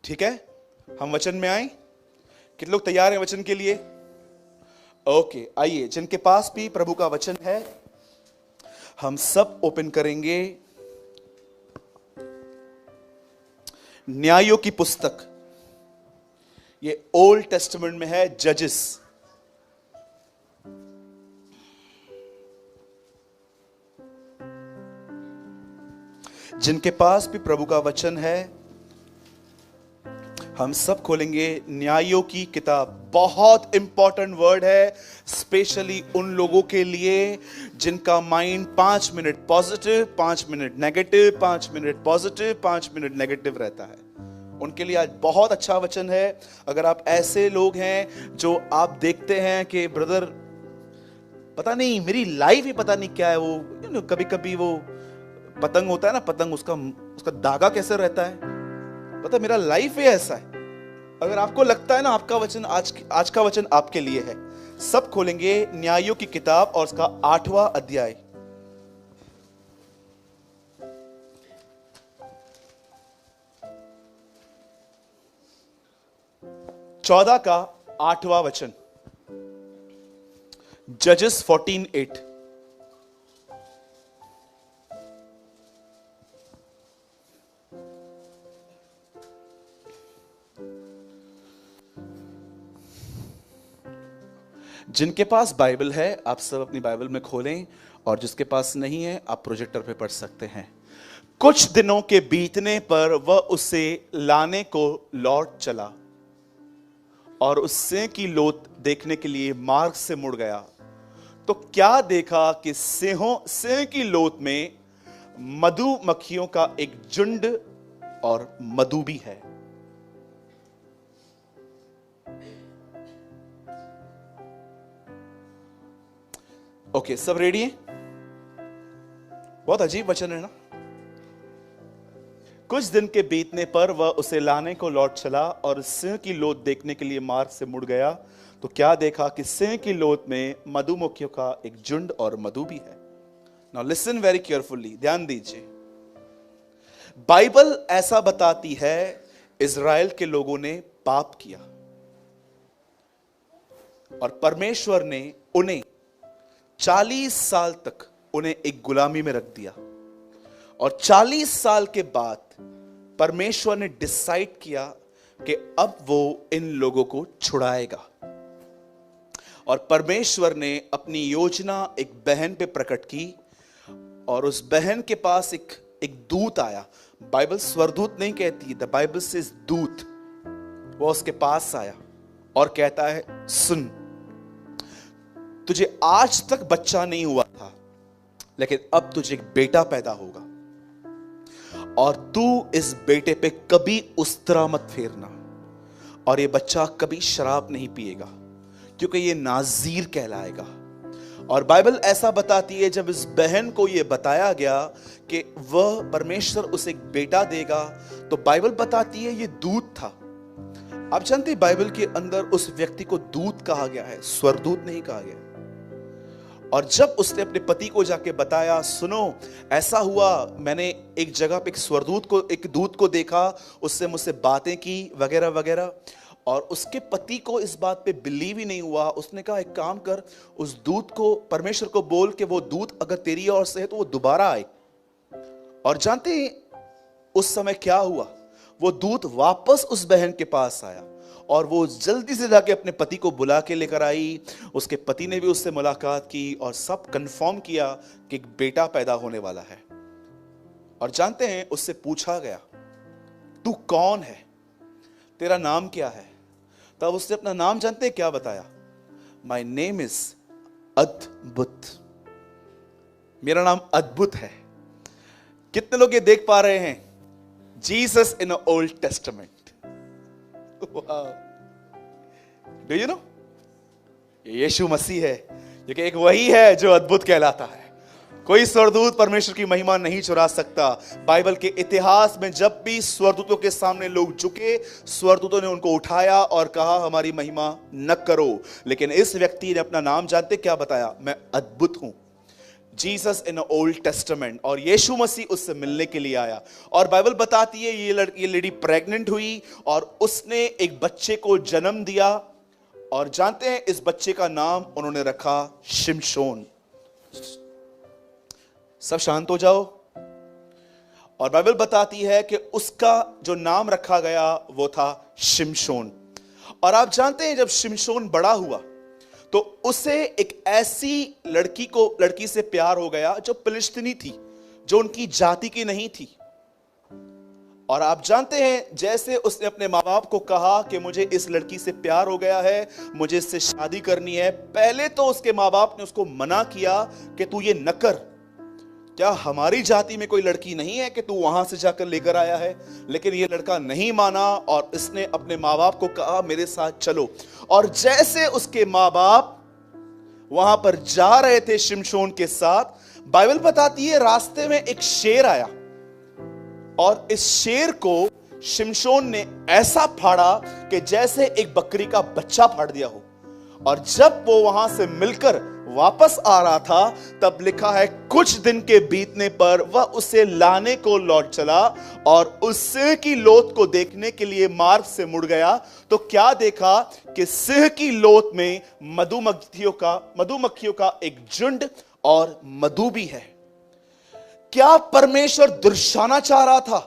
ठीक है, हम वचन में आए। कितने लोग तैयार हैं वचन के लिए? ओके, आइए, जिनके पास भी प्रभु का वचन है हम सब ओपन करेंगे न्यायों की पुस्तक। ये ओल्ड टेस्टामेंट में है, जजेस। जिनके पास भी प्रभु का वचन है हम सब खोलेंगे न्यायों की किताब। बहुत इंपॉर्टेंट वर्ड है, स्पेशली उन लोगों के लिए जिनका mind 5 minute positive, 5 minute negative, 5 minute positive, 5 minute negative रहता है। उनके लिए आज बहुत अच्छा वचन है। अगर आप ऐसे लोग हैं जो आप देखते हैं कि ब्रदर पता नहीं मेरी लाइफ ही पता नहीं क्या है, वो कभी कभी वो पतंग होता है ना, पतंग उसका धागा कैसे रहता है, पता मेरा लाइफ ही ऐसा है। अगर आपको लगता है ना आपका वचन आज का वचन आपके लिए है, सब खोलेंगे न्यायों की किताब और उसका 8वां अध्याय। चौदह का 8वां वचन, जजेस 14:8। जिनके पास बाइबल है आप सब अपनी बाइबल में खोलें, और जिसके पास नहीं है आप प्रोजेक्टर पे पढ़ सकते हैं। कुछ दिनों के बीतने पर वह उसे लाने को लौट चला और उस सिंह की लोथ देखने के लिए मार्ग से मुड़ गया, तो क्या देखा कि सिंह की लोथ में मधुमक्खियों का एक झुंड और मधु भी है। ओके, सब रेडी हैं? बहुत अजीब वचन है ना। कुछ दिन के बीतने पर वह उसे लाने को लौट चला और सिंह की लोथ देखने के लिए मार्ग से मुड़ गया, तो क्या देखा कि सिंह की लोथ में मधुमक्खियों का एक झुंड और मधु भी है। नाउ लिसन वेरी केयरफुली, ध्यान दीजिए। बाइबल ऐसा बताती है इज़राइल के लोगों ने पाप किया और परमेश्वर ने उन्हें 40 साल तक उन्हें एक गुलामी में रख दिया, और 40 साल के बाद परमेश्वर ने डिसाइड किया कि अब वो इन लोगों को छुड़ाएगा। और परमेश्वर ने अपनी योजना एक बहन पे प्रकट की, और उस बहन के पास एक दूत आया। बाइबल स्वरदूत नहीं कहती, द बाइबल से दूत। वो उसके पास आया और कहता है, सुन, तुझे आज तक बच्चा नहीं हुआ था, लेकिन अब तुझे एक बेटा पैदा होगा, और तू इस बेटे पे कभी उस्तरा मत फेरना, और ये बच्चा कभी शराब नहीं पिएगा, क्योंकि ये नाज़ीर कहलाएगा। और बाइबल ऐसा बताती है, जब इस बहन को ये बताया गया कि वह परमेश्वर उसे एक बेटा देगा, तो बाइबल बताती है ये दूत था। आप जानते हैं बाइबल के अंदर उस व्यक्ति को दूत कहा गया है, स्वरदूत नहीं कहा गया। और जब उसने अपने पति को जाके बताया, सुनो ऐसा हुआ, मैंने एक जगह पे एक दूत को देखा, उससे मुझसे बातें की वगैरह वगैरह, और उसके पति को इस बात पे बिलीव ही नहीं हुआ। उसने कहा, एक काम कर, उस दूत को, परमेश्वर को बोल कि वो दूत अगर तेरी ओर से है तो वो दोबारा आए। और जानते हैं उस समय क्या हुआ? वो दूत वापस उस बहन के पास आया, और वो जल्दी से जाके अपने पति को बुला के लेकर आई। उसके पति ने भी उससे मुलाकात की और सब कंफर्म किया कि एक बेटा पैदा होने वाला है। और जानते हैं उससे पूछा गया, तू कौन है, तेरा नाम क्या है? तब उसने अपना नाम जानते हैं क्या बताया? माय नेम इज अद्भुत। मेरा नाम अद्भुत है। कितने लोग ये देख पा रहे हैं? Jesus in Old Testament. Do you know, यीशु मसीह है, ये एक वही है जो अद्भुत कहलाता है। कोई स्वर्गदूत परमेश्वर की महिमा नहीं चुरा सकता। बाइबल के इतिहास में जब भी स्वर्गदूतों के सामने लोग झुके, स्वर्गदूतों ने उनको उठाया और कहा, हमारी महिमा न करो। लेकिन इस व्यक्ति ने अपना नाम जानते क्या बताया? मैं अद्भुत हूं। जीसस इन ओल्ड टेस्टामेंट, और यीशु मसीह उससे मिलने के लिए आया। और बाइबल बताती है ये लेडी प्रेग्नेंट हुई और उसने एक बच्चे को जन्म दिया, और जानते हैं इस बच्चे का नाम उन्होंने रखा शिमशोन। सब शांत हो जाओ। और बाइबल बताती है कि उसका जो नाम रखा गया वो था शिमशोन। और आप जानते हैं जब शिमशोन बड़ा हुआ तो उसे एक ऐसी लड़की से प्यार हो गया जो फिलिस्तीनी थी, जो उनकी जाति की नहीं थी। और आप जानते हैं जैसे उसने अपने माँ बाप को कहा कि मुझे इस लड़की से प्यार हो गया है, मुझे इससे शादी करनी है, पहले तो उसके माँ बाप ने उसको मना किया कि तू ये न कर, क्या हमारी जाति में कोई लड़की नहीं है कि तू वहां से जाकर लेकर आया है। लेकिन ये लड़का नहीं माना और इसने अपने माँ बाप को कहा मेरे साथ चलो। और जैसे उसके माँ बाप वहां पर जा रहे थे शिमशोन के साथ, बाइबल बताती है रास्ते में एक शेर आया और इस शेर को शिमशोन ने ऐसा फाड़ा कि जैसे एक बकरी का बच्चा फाड़ दिया हो। और जब वो वहां से मिलकर वापस आ रहा था तब लिखा है कुछ दिन के बीतने पर वह उसे लाने को लौट चला और उस सिंह की लोथ को देखने के लिए मार्ग से मुड़ गया तो क्या देखा कि सिंह की लोथ में मधुमक्खियों का एक झुंड और मधु भी है। क्या परमेश्वर दर्शाना चाह रहा था?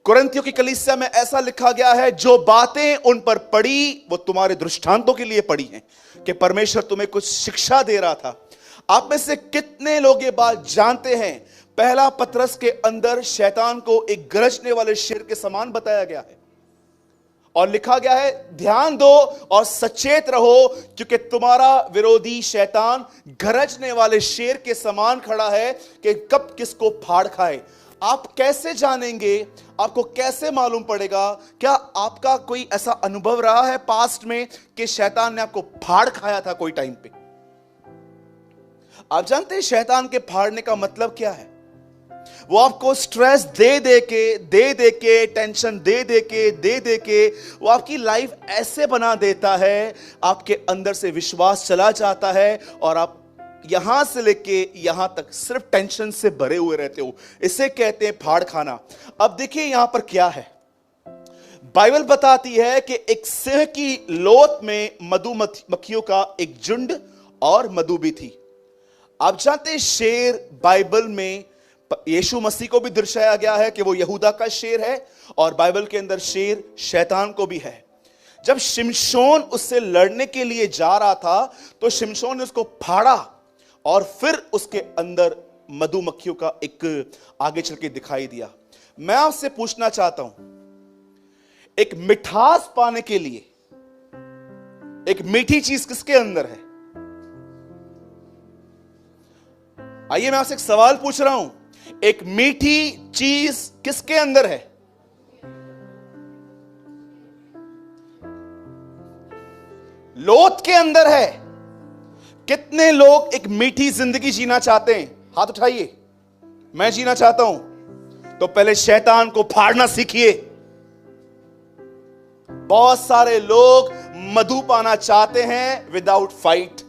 कुरिन्थियों की कलीसिया में ऐसा लिखा गया है, जो बातें उन पर पड़ी वो तुम्हारे दृष्टांतों के लिए पड़ी हैं, कि परमेश्वर तुम्हें कुछ शिक्षा दे रहा था। आप में से कितने लोग ये बात जानते हैं? पहला पतरस के अंदर शैतान को एक गरजने वाले शेर के समान बताया गया है और लिखा गया है ध्यान दो और सचेत रहो, क्योंकि तुम्हारा विरोधी शैतान गरजने वाले शेर के समान खड़ा है कि कब किसको फाड़ खाए। आप कैसे जानेंगे? आपको कैसे मालूम पड़ेगा? क्या आपका कोई ऐसा अनुभव रहा है पास्ट में कि शैतान ने आपको फाड़ खाया था कोई टाइम पे? आप जानते हैं शैतान के फाड़ने का मतलब क्या है? वो आपको स्ट्रेस दे के टेंशन दे के वो आपकी लाइफ ऐसे बना देता है, आपके अंदर से विश्वास चला जाता है और आप यहां से लेके यहां तक सिर्फ टेंशन से भरे हुए रहते हो। इसे कहते हैं फाड़ खाना। अब देखिए यहां पर क्या है, बाइबल बताती है कि एक सिंह की लोथ में मधुमक्खियों का एक झुंड और मधु भी थी। आप जानते हैं शेर बाइबल में यीशु मसीह को भी दर्शाया गया है कि वो यहूदा का शेर है और बाइबल के अंदर शेर शैतान को भी है। जब शिमशोन उससे लड़ने के लिए जा रहा था तो शिमशोन ने उसको फाड़ा और फिर उसके अंदर मधुमक्खियों का एक आगे चल के दिखाई दिया। मैं आपसे पूछना चाहता हूं, एक मिठास पाने के लिए एक मीठी चीज किसके अंदर है? आइए मैं आपसे एक सवाल पूछ रहा हूं, एक मीठी चीज किसके अंदर है? लोथ के अंदर है। कितने लोग एक मीठी जिंदगी जीना चाहते हैं? हाथ उठाइए। मैं जीना चाहता हूं तो पहले शैतान को फाड़ना सीखिए। बहुत सारे लोग मधु पाना चाहते हैं विदाउट फाइट।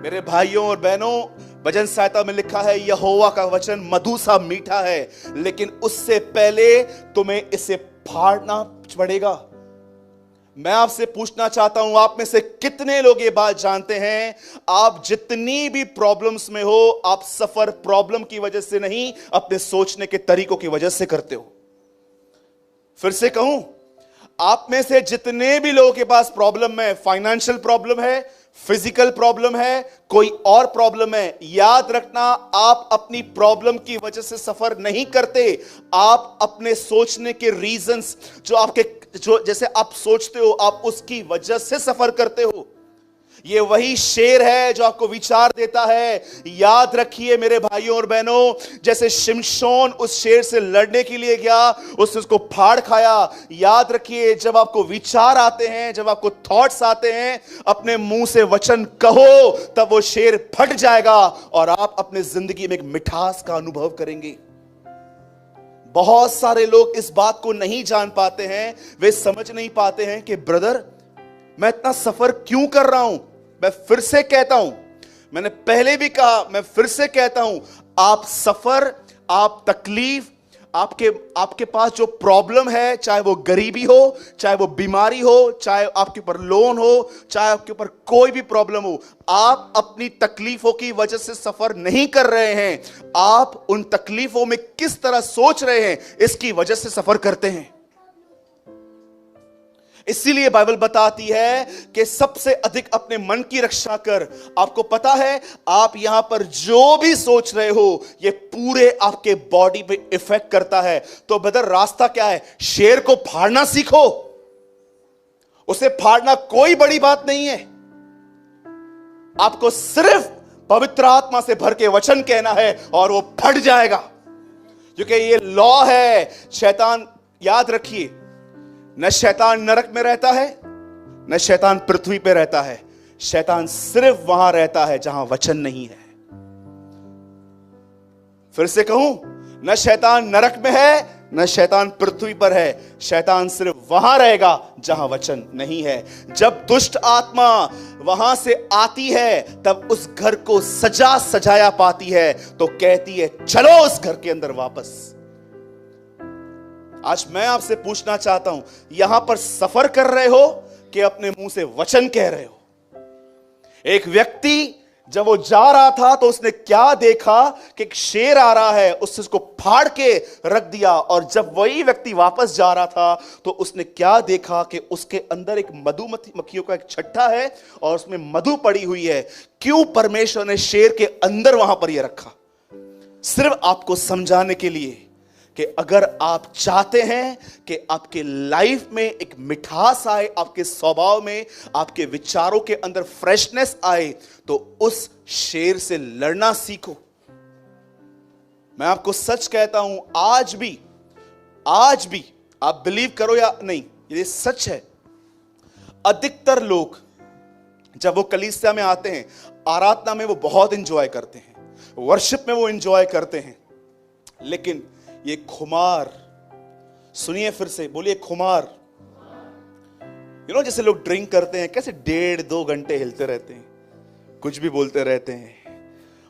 मेरे भाइयों और बहनों, भजन संहिता में लिखा है यहोवा का वचन मधु सा मीठा है, लेकिन उससे पहले तुम्हें इसे फाड़ना पड़ेगा। मैं आपसे पूछना चाहता हूं, आप में से कितने लोग ये बात जानते हैं, आप जितनी भी प्रॉब्लम्स में हो, आप सफर प्रॉब्लम की वजह से नहीं, अपने सोचने के तरीकों की वजह से करते हो। फिर से कहूं, आप में से जितने भी लोगों के पास प्रॉब्लम है, फाइनेंशियल प्रॉब्लम है, फिजिकल प्रॉब्लम है, कोई और प्रॉब्लम है, याद रखना आप अपनी प्रॉब्लम की वजह से सफर नहीं करते, आप अपने सोचने के रीजंस जो जैसे आप सोचते हो आप उसकी वजह से सफर करते हो। ये वही शेर है जो आपको विचार देता है। याद रखिए मेरे भाइयों और बहनों, जैसे शिमशोन उस शेर से लड़ने के लिए गया, उसने उसको फाड़ खाया। याद रखिए जब आपको विचार आते हैं, जब आपको थॉट्स आते हैं, अपने मुंह से वचन कहो, तब वो शेर फट जाएगा और आप अपने जिंदगी में एक मिठास का अनुभव करेंगे। बहुत सारे लोग इस बात को नहीं जान पाते हैं, वे समझ नहीं पाते हैं कि ब्रदर मैं इतना सफर क्यों कर रहा हूं। मैं फिर से कहता हूं, मैंने पहले भी कहा, मैं फिर से कहता हूं, आप सफर, आप तकलीफ, आपके पास जो प्रॉब्लम है, चाहे वो गरीबी हो, चाहे वो बीमारी हो, चाहे आपके ऊपर लोन हो, चाहे आपके ऊपर कोई भी प्रॉब्लम हो, आप अपनी तकलीफों की वजह से सफर नहीं कर रहे हैं, आप उन तकलीफों में किस तरह सोच रहे हैं, इसकी वजह से सफर करते हैं। इसीलिए बाइबल बताती है कि सबसे अधिक अपने मन की रक्षा कर। आपको पता है, आप यहां पर जो भी सोच रहे हो, ये पूरे आपके बॉडी पे इफेक्ट करता है। तो ब्रदर, रास्ता क्या है? शेर को फाड़ना सीखो। उसे फाड़ना कोई बड़ी बात नहीं है। आपको सिर्फ पवित्र आत्मा से भर के वचन कहना है और वो फट जाएगा, क्योंकि ये लॉ है। शैतान, याद रखिए, न शैतान नरक में रहता है, न शैतान पृथ्वी पे रहता है। शैतान सिर्फ वहां रहता है जहां वचन नहीं है। फिर से कहूं, न शैतान नरक में है, न शैतान पृथ्वी पर है। शैतान सिर्फ वहां रहेगा जहां वचन नहीं है। जब दुष्ट आत्मा वहां से आती है, तब उस घर को सजा सजाया पाती है, तो कहती है चलो उस घर के अंदर वापस। आज मैं आपसे पूछना चाहता हूं, यहां पर सफर कर रहे हो कि अपने मुंह से वचन कह रहे हो? एक व्यक्ति जब वो जा रहा था तो उसने क्या देखा कि एक शेर आ रहा है, उसने उसको फाड़ के रख दिया। और जब वही व्यक्ति वापस जा रहा था तो उसने क्या देखा कि उसके अंदर एक मधुमक्खियों का एक छट्टा है और उसमें मधु पड़ी हुई है। क्यों परमेश्वर ने शेर के अंदर वहां पर यह रखा? सिर्फ आपको समझाने के लिए कि अगर आप चाहते हैं कि आपके लाइफ में एक मिठास आए, आपके स्वभाव में, आपके विचारों के अंदर फ्रेशनेस आए, तो उस शेर से लड़ना सीखो। मैं आपको सच कहता हूं, आज भी आप बिलीव करो या नहीं, ये सच है। अधिकतर लोग जब वो कलीसिया में आते हैं, आराधना में वो बहुत एंजॉय करते हैं, वर्शिप में वो एंजॉय करते हैं, लेकिन ये खुमार, सुनिए फिर से, बोलिए खुमार। जैसे लोग ड्रिंक करते हैं, कैसे 1.5-2 घंटे हिलते रहते हैं, कुछ भी बोलते रहते हैं।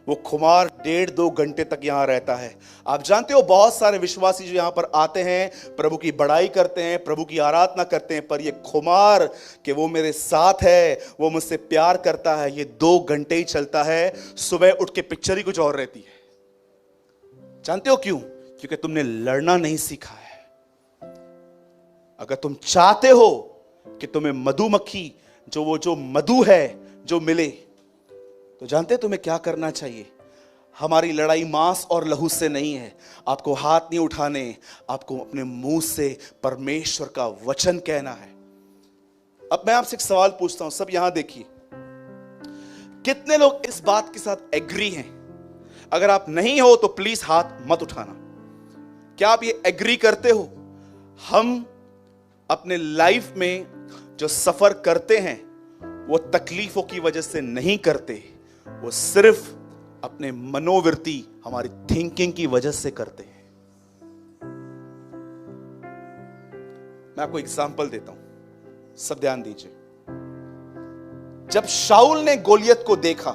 वो खुमार 1.5-2 घंटे तक यहां रहता है। आप जानते हो, बहुत सारे विश्वासी जो यहां पर आते हैं, प्रभु की बड़ाई करते हैं, प्रभु की आराधना करते हैं, पर ये खुमार कि वो मेरे साथ है, वो मुझसे प्यार करता है, ये 2 घंटे ही चलता है। सुबह उठ के पिक्चर ही कुछ और रहती है। जानते हो क्यों? क्योंकि तुमने लड़ना नहीं सीखा है। अगर तुम चाहते हो कि तुम्हें मधुमक्खी, जो मधु है, जो मिले, तो जानते तुम्हें क्या करना चाहिए? हमारी लड़ाई मांस और लहू से नहीं है। आपको हाथ नहीं उठाने, आपको अपने मुंह से परमेश्वर का वचन कहना है। अब मैं आपसे एक सवाल पूछता हूं, सब यहां देखिए, कितने लोग इस बात के साथ एग्री हैं? अगर आप नहीं हो तो प्लीज हाथ मत उठाना। क्या आप ये एग्री करते हो? हम अपने लाइफ में जो सफर करते हैं, वो तकलीफों की वजह से नहीं करते, वो सिर्फ अपने मनोवृत्ति, हमारी थिंकिंग की वजह से करते हैं। मैं आपको एग्जांपल देता हूं, सब ध्यान दीजिए। जब शाऊल ने गोलियत को देखा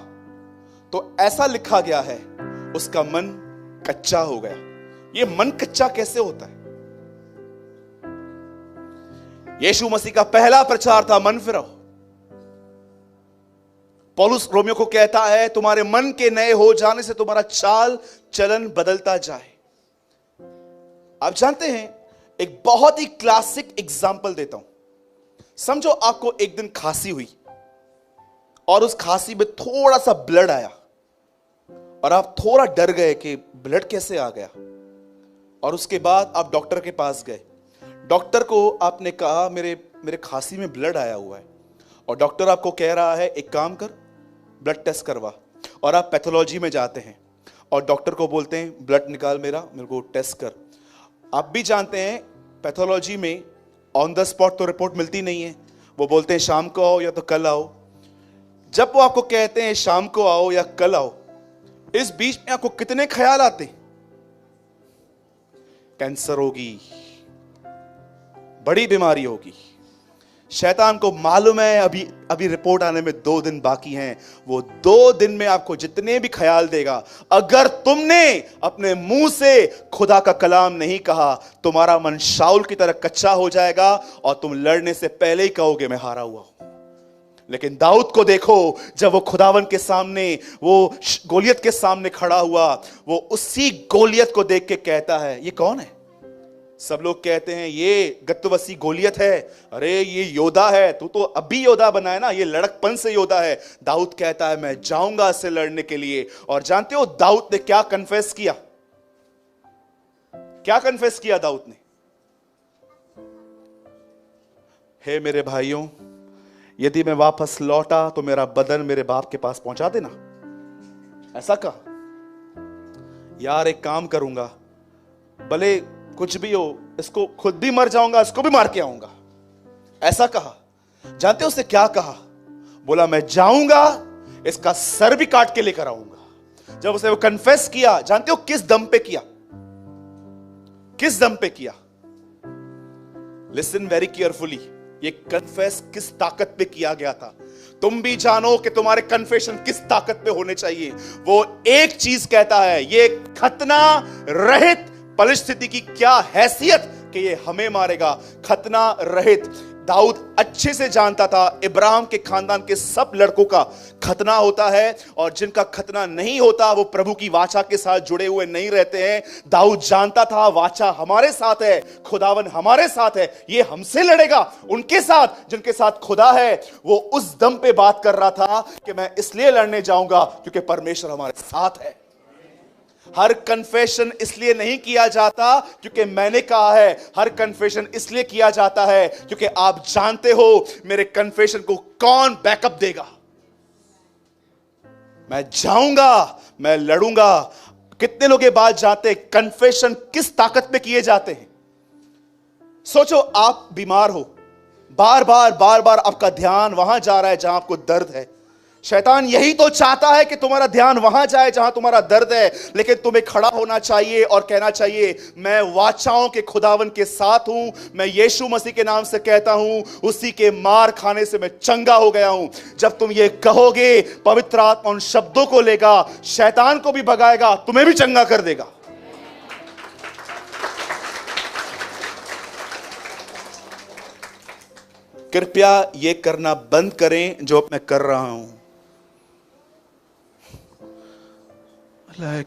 तो ऐसा लिखा गया है, उसका मन कच्चा हो गया। ये मन कच्चा कैसे होता है? यीशु मसीह का पहला प्रचार था, मन फिराओ। पौलुस रोमियो को कहता है, तुम्हारे मन के नए हो जाने से तुम्हारा चाल चलन बदलता जाए। आप जानते हैं, एक बहुत ही क्लासिक एग्जाम्पल देता हूं। समझो आपको एक दिन खांसी हुई और उस खांसी में थोड़ा सा ब्लड आया और आप थोड़ा डर गए कि ब्लड कैसे आ गया। और उसके बाद आप डॉक्टर के पास गए। डॉक्टर को आपने कहा, मेरे खांसी में ब्लड आया हुआ है। और डॉक्टर आपको कह रहा है, एक काम कर, ब्लड टेस्ट करवा। और आप पैथोलॉजी में जाते हैं और डॉक्टर को बोलते हैं, ब्लड निकाल मेरे को टेस्ट कर। आप भी जानते हैं, पैथोलॉजी में ऑन द स्पॉट तो रिपोर्ट मिलती नहीं है। वो बोलते हैं शाम को आओ या तो कल आओ। जब वो आपको कहते हैं शाम को आओ या कल आओ, इस बीच में आपको कितने ख्याल आते हैं? कैंसर होगी, बड़ी बीमारी होगी, शैतान को मालूम है अभी अभी रिपोर्ट आने में 2 दिन बाकी हैं। वो 2 दिन में आपको जितने भी ख्याल देगा, अगर तुमने अपने मुंह से खुदा का कलाम नहीं कहा, तुम्हारा मन शाऊल की तरह कच्चा हो जाएगा और तुम लड़ने से पहले ही कहोगे मैं हारा हुआ हूं। लेकिन दाऊद को देखो, जब वो खुदावन के सामने, वो गोलियत के सामने खड़ा हुआ, वो उसी गोलियत को देख के कहता है ये कौन है? सब लोग कहते हैं ये गत्तवसी गोलियत है, अरे ये योद्धा है, तू तो अभी योद्धा बना है ना, ये लड़कपन से योद्धा है। दाऊद कहता है मैं जाऊंगा इससे लड़ने के लिए। और जानते हो दाऊद ने क्या कन्फेस किया? क्या कन्फेस किया दाऊद ने? हे मेरे भाइयों, यदि मैं वापस लौटा तो मेरा बदन मेरे बाप के पास पहुंचा देना। ऐसा कहा। यार एक काम करूंगा, भले कुछ भी हो, इसको खुद भी मर जाऊंगा, इसको भी मार के आऊंगा। ऐसा कहा। जानते हो उसने क्या कहा? बोला मैं जाऊंगा, इसका सर भी काट के लेकर आऊंगा। जब उसने वो कन्फेस किया, जानते हो किस दम पे किया? किस दम पे किया? Listen very carefully. ये कन्फेस किस ताकत पे किया गया था? तुम भी जानो कि तुम्हारे कन्फेशन किस ताकत पे होने चाहिए। वो एक चीज कहता है, ये खतना रहित परिस्थिति की क्या हैसियत कि ये हमें मारेगा। खतना रहित। दाऊद अच्छे से जानता था इब्राहिम के खानदान के सब लड़कों का खतना होता है, और जिनका खतना नहीं होता वो प्रभु की वाचा के साथ जुड़े हुए नहीं रहते हैं। दाऊद जानता था वाचा हमारे साथ है, खुदावन हमारे साथ है, ये हमसे लड़ेगा उनके साथ जिनके साथ खुदा है। वो उस दम पे बात कर रहा था कि मैं इसलिए लड़ने जाऊंगा क्योंकि परमेश्वर हमारे साथ है। हर कन्फेशन इसलिए नहीं किया जाता क्योंकि मैंने कहा है, हर कन्फेशन इसलिए किया जाता है क्योंकि आप जानते हो मेरे कन्फेशन को कौन बैकअप देगा। मैं जाऊंगा, मैं लड़ूंगा। कितने लोग ये बात जानते हैं कन्फेशन किस ताकत पे किए जाते हैं? सोचो आप बीमार हो, बार बार आपका ध्यान वहां जा रहा है जहां आपको दर्द है। शैतान यही तो चाहता है कि तुम्हारा ध्यान वहां जाए जहां तुम्हारा दर्द है, लेकिन तुम्हें खड़ा होना चाहिए और कहना चाहिए मैं वाचाओं के खुदावन के साथ हूं। मैं यीशु मसीह के नाम से कहता हूं, उसी के मार खाने से मैं चंगा हो गया हूं। जब तुम ये कहोगे, पवित्र आत्मा उन शब्दों को लेगा, शैतान को भी भगाएगा, तुम्हें भी चंगा कर देगा। कृपया ये करना बंद करें जो मैं कर रहा हूं।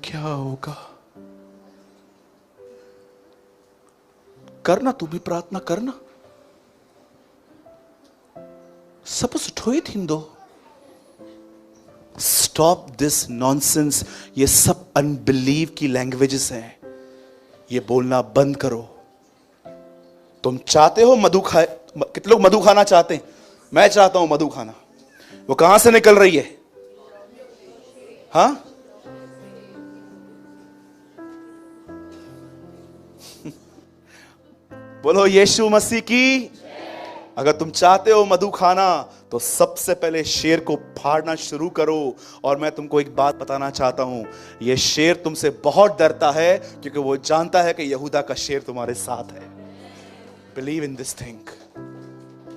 क्या होगा? करना, तू भी प्रार्थना करना। सपोज ठोई थी दो। Stop this nonsense. ये सब अनबिलीव की लैंग्वेजेस हैं, ये बोलना बंद करो। तुम चाहते हो मधु खाए? कितने लोग मधु खाना चाहते हैं? मैं चाहता हूं मधु खाना। वो कहां से निकल रही है? हाँ, बोलो यीशु मसीह की। अगर तुम चाहते हो मधु खाना तो सबसे पहले शेर को फाड़ना शुरू करो। और मैं तुमको एक बात बताना चाहता हूं, यह शेर तुमसे बहुत डरता है क्योंकि वो जानता है कि यहूदा का शेर तुम्हारे साथ है। Believe in this thing.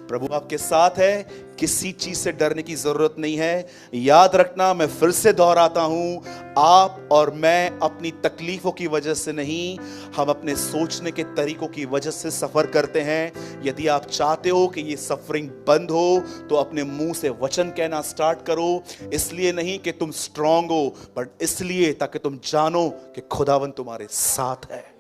प्रभु आपके साथ है, किसी चीज से डरने की जरूरत नहीं है। याद रखना, मैं फिर से दोहराता हूं, आप और मैं अपनी तकलीफों की वजह से नहीं, हम अपने सोचने के तरीकों की वजह से सफर करते हैं। यदि आप चाहते हो कि ये सफरिंग बंद हो तो अपने मुंह से वचन कहना स्टार्ट करो। इसलिए नहीं कि तुम स्ट्रांग हो, बट इसलिए ताकि तुम जानो कि खुदावन तुम्हारे साथ है।